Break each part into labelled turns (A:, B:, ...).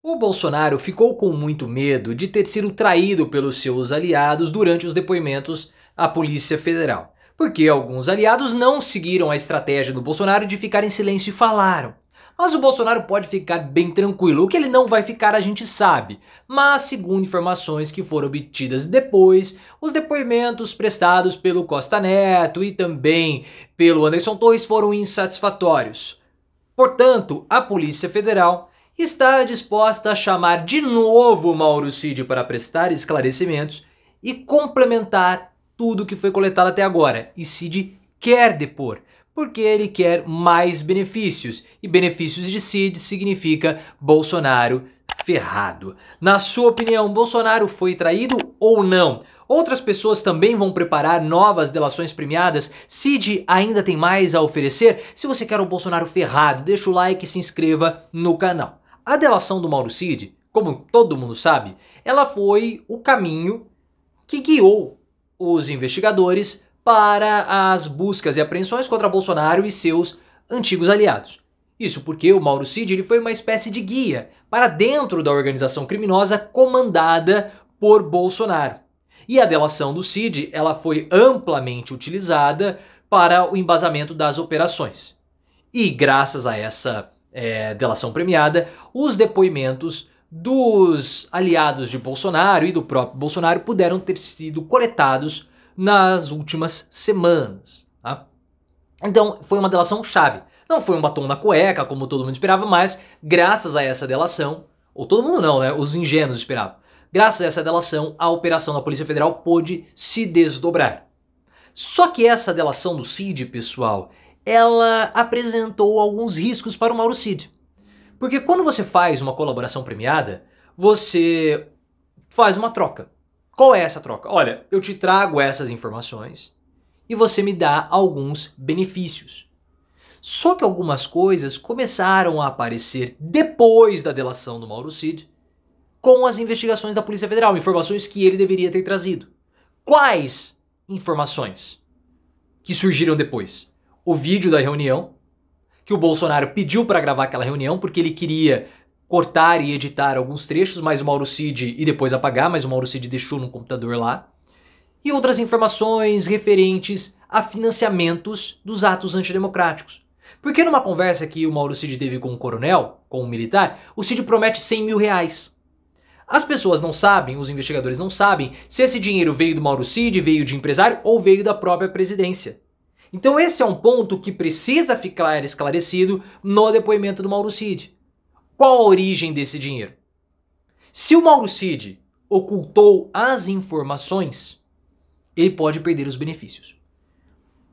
A: O Bolsonaro ficou com muito medo de ter sido traído pelos seus aliados durante os depoimentos à Polícia Federal, porque alguns aliados não seguiram a estratégia do Bolsonaro de ficar em silêncio e falaram. Mas o Bolsonaro pode ficar bem tranquilo, o que ele não vai ficar a gente sabe. Mas segundo informações que foram obtidas depois, os depoimentos prestados pelo Costa Neto e também pelo Anderson Torres foram insatisfatórios. Portanto, a Polícia Federal está disposta a chamar de novo Mauro Cid para prestar esclarecimentos e complementar tudo que foi coletado até agora. E Cid quer depor, porque ele quer mais benefícios. E benefícios de Cid significa Bolsonaro ferrado. Na sua opinião, Bolsonaro foi traído ou não? Outras pessoas também vão preparar novas delações premiadas? Cid ainda tem mais a oferecer? Se você quer o Bolsonaro ferrado, deixa o like e se inscreva no canal. A delação do Mauro Cid, como todo mundo sabe, ela foi o caminho que guiou os investigadores para as buscas e apreensões contra Bolsonaro e seus antigos aliados. Isso porque o Mauro Cid ele foi uma espécie de guia para dentro da organização criminosa comandada por Bolsonaro. E a delação do Cid ela foi amplamente utilizada para o embasamento das operações. E graças a essa delação premiada, os depoimentos dos aliados de Bolsonaro e do próprio Bolsonaro puderam ter sido coletados nas últimas semanas. Tá? Então foi uma delação chave. Não foi um batom na cueca, como todo mundo esperava, mas graças a essa delação, ou todo mundo não, né? Os ingênuos esperavam. Graças a essa delação, a operação da Polícia Federal pôde se desdobrar. Só que essa delação do Cid, pessoal, ela apresentou alguns riscos para o Mauro Cid. Porque quando você faz uma colaboração premiada, você faz uma troca. Qual é essa troca? Olha, eu te trago essas informações e você me dá alguns benefícios. Só que algumas coisas começaram a aparecer depois da delação do Mauro Cid com as investigações da Polícia Federal, informações que ele deveria ter trazido. Quais informações que surgiram depois? O vídeo da reunião, que o Bolsonaro pediu para gravar aquela reunião porque ele queria cortar e editar alguns trechos, mas o Mauro Cid e depois apagar, mas o Mauro Cid deixou no computador lá. E outras informações referentes a financiamentos dos atos antidemocráticos. Porque numa conversa que o Mauro Cid teve com um coronel, com um militar, o Cid promete 100 mil reais. As pessoas não sabem, os investigadores não sabem, se esse dinheiro veio do Mauro Cid, veio de empresário ou veio da própria presidência. Então esse é um ponto que precisa ficar esclarecido no depoimento do Mauro Cid. Qual a origem desse dinheiro? Se o Mauro Cid ocultou as informações, ele pode perder os benefícios.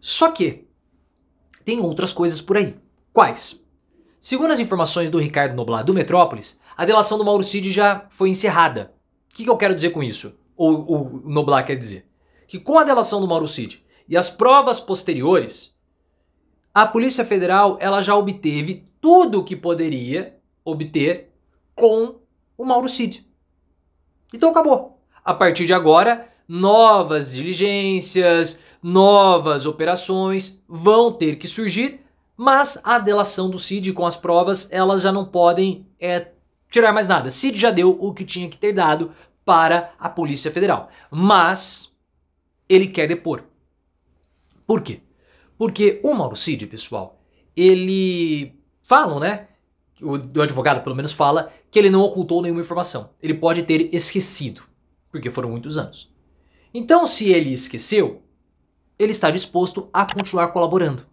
A: Só que tem outras coisas por aí. Quais? Segundo as informações do Ricardo Noblat do Metrópolis, a delação do Mauro Cid já foi encerrada. O que eu quero dizer com isso? Ou o Noblat quer dizer? Que com a delação do Mauro Cid e as provas posteriores, a Polícia Federal ela já obteve tudo o que poderia obter com o Mauro Cid. Então acabou. A partir de agora, novas diligências, novas operações vão ter que surgir, mas a delação do Cid com as provas, elas já não podem tirar mais nada. Cid já deu o que tinha que ter dado para a Polícia Federal, mas ele quer depor. Por quê? Porque o Mauro Cid, pessoal, ele... falam, né? O advogado pelo menos fala que ele não ocultou nenhuma informação. Ele pode ter esquecido, porque foram muitos anos. Então, se ele esqueceu, ele está disposto a continuar colaborando,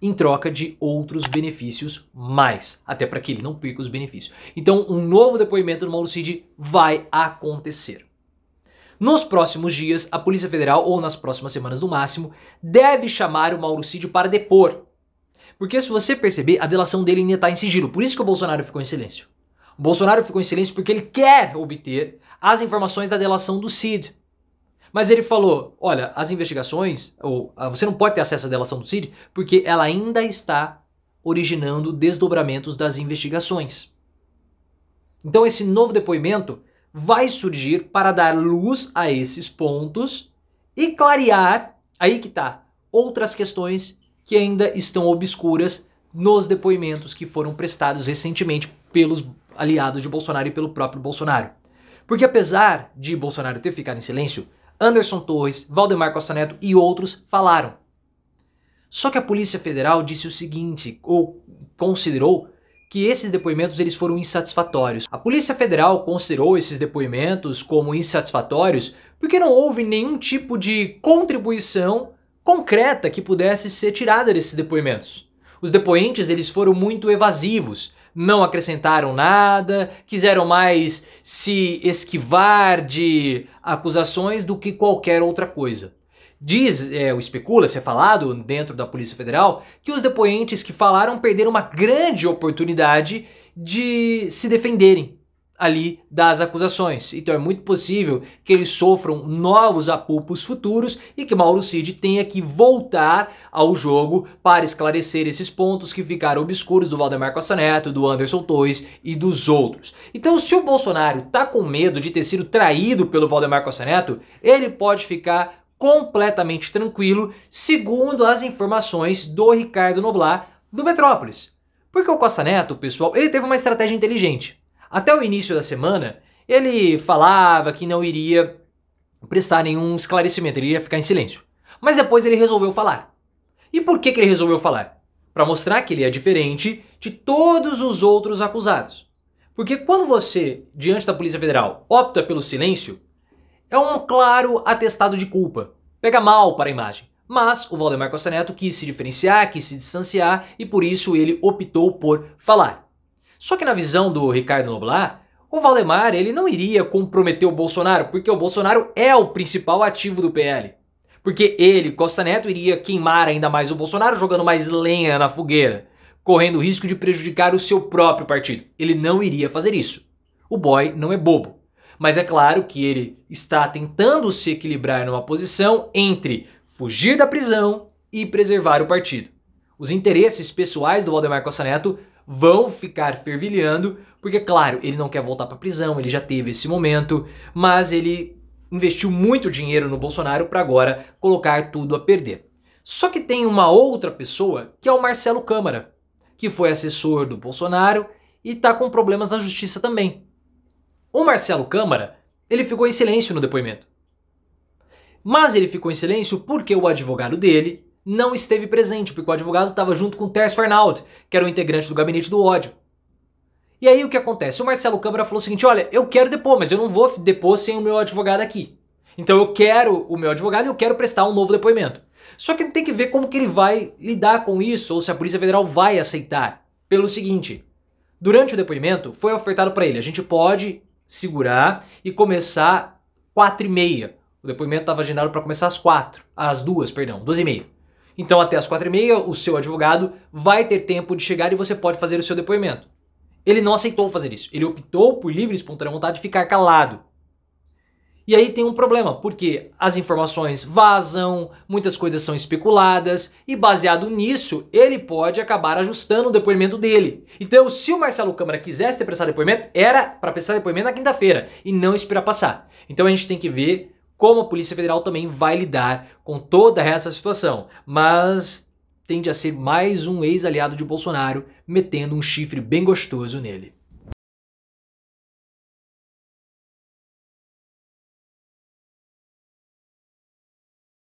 A: em troca de outros benefícios mais, até para que ele não perca os benefícios. Então, um novo depoimento do Mauro Cid vai acontecer. Nos próximos dias, a Polícia Federal, ou nas próximas semanas no máximo, deve chamar o Mauro Cid para depor. Porque se você perceber, a delação dele ainda está em sigilo. Por isso que o Bolsonaro ficou em silêncio. O Bolsonaro ficou em silêncio porque ele quer obter as informações da delação do Cid. Mas ele falou, olha, as investigações, ou você não pode ter acesso à delação do Cid porque ela ainda está originando desdobramentos das investigações. Então esse novo depoimento vai surgir para dar luz a esses pontos e clarear, aí que tá, outras questões que ainda estão obscuras nos depoimentos que foram prestados recentemente pelos aliados de Bolsonaro e pelo próprio Bolsonaro. Porque apesar de Bolsonaro ter ficado em silêncio, Anderson Torres, Valdemar Costa Neto e outros falaram. Só que a Polícia Federal disse o seguinte, ou considerou que esses depoimentos eles foram insatisfatórios. A Polícia Federal considerou esses depoimentos como insatisfatórios porque não houve nenhum tipo de contribuição concreta que pudesse ser tirada desses depoimentos. Os depoentes eles foram muito evasivos, não acrescentaram nada, quiseram mais se esquivar de acusações do que qualquer outra coisa. Especula-se, é falado dentro da Polícia Federal, que os depoentes que falaram perderam uma grande oportunidade de se defenderem ali das acusações. Então é muito possível que eles sofram novos apupos futuros e que Mauro Cid tenha que voltar ao jogo para esclarecer esses pontos que ficaram obscuros do Valdemar Costa Neto, do Anderson Torres e dos outros. Então se o Bolsonaro tá com medo de ter sido traído pelo Valdemar Costa Neto, ele pode ficar completamente tranquilo, segundo as informações do Ricardo Noblat do Metrópolis. Porque o Costa Neto, pessoal, ele teve uma estratégia inteligente. Até o início da semana, ele falava que não iria prestar nenhum esclarecimento, ele iria ficar em silêncio. Mas depois ele resolveu falar. E por que ele resolveu falar? Para mostrar que ele é diferente de todos os outros acusados. Porque quando você, diante da Polícia Federal, opta pelo silêncio, é um claro atestado de culpa. Pega mal para a imagem. Mas o Valdemar Costa Neto quis se diferenciar, quis se distanciar e por isso ele optou por falar. Só que na visão do Ricardo Noblat, o Valdemar ele não iria comprometer o Bolsonaro, porque o Bolsonaro é o principal ativo do PL. Porque ele, Costa Neto, iria queimar ainda mais o Bolsonaro, jogando mais lenha na fogueira, correndo o risco de prejudicar o seu próprio partido. Ele não iria fazer isso. O boy não é bobo. Mas é claro que ele está tentando se equilibrar numa posição entre fugir da prisão e preservar o partido. Os interesses pessoais do Valdemar Costa Neto vão ficar fervilhando, porque claro, ele não quer voltar para a prisão, ele já teve esse momento, mas ele investiu muito dinheiro no Bolsonaro para agora colocar tudo a perder. Só que tem uma outra pessoa, que é o Marcelo Câmara, que foi assessor do Bolsonaro e está com problemas na justiça também. O Marcelo Câmara, ele ficou em silêncio no depoimento. Mas ele ficou em silêncio porque o advogado dele não esteve presente, porque o advogado estava junto com o Tércio Arnaldo, que era o integrante do Gabinete do Ódio. E aí o que acontece? O Marcelo Câmara falou o seguinte, olha, eu quero depor, mas eu não vou depor sem o meu advogado aqui. Então eu quero o meu advogado e eu quero prestar um novo depoimento. Só que tem que ver como que ele vai lidar com isso, ou se a Polícia Federal vai aceitar. Pelo seguinte, durante o depoimento foi ofertado para ele, a gente pode segurar e começar 4h30. O depoimento estava agendado para começar às 2h30. Então até às 4h30 o seu advogado vai ter tempo de chegar e você pode fazer o seu depoimento. Ele não aceitou fazer isso. Ele optou por livre e espontânea vontade de ficar calado. E aí tem um problema, porque as informações vazam, muitas coisas são especuladas e baseado nisso, ele pode acabar ajustando o depoimento dele. Então, se o Marcelo Câmara quisesse ter prestado depoimento, era para prestar depoimento na quinta-feira e não esperar passar. Então a gente tem que ver como a Polícia Federal também vai lidar com toda essa situação. Mas tende a ser mais um ex-aliado de Bolsonaro metendo um chifre bem gostoso nele.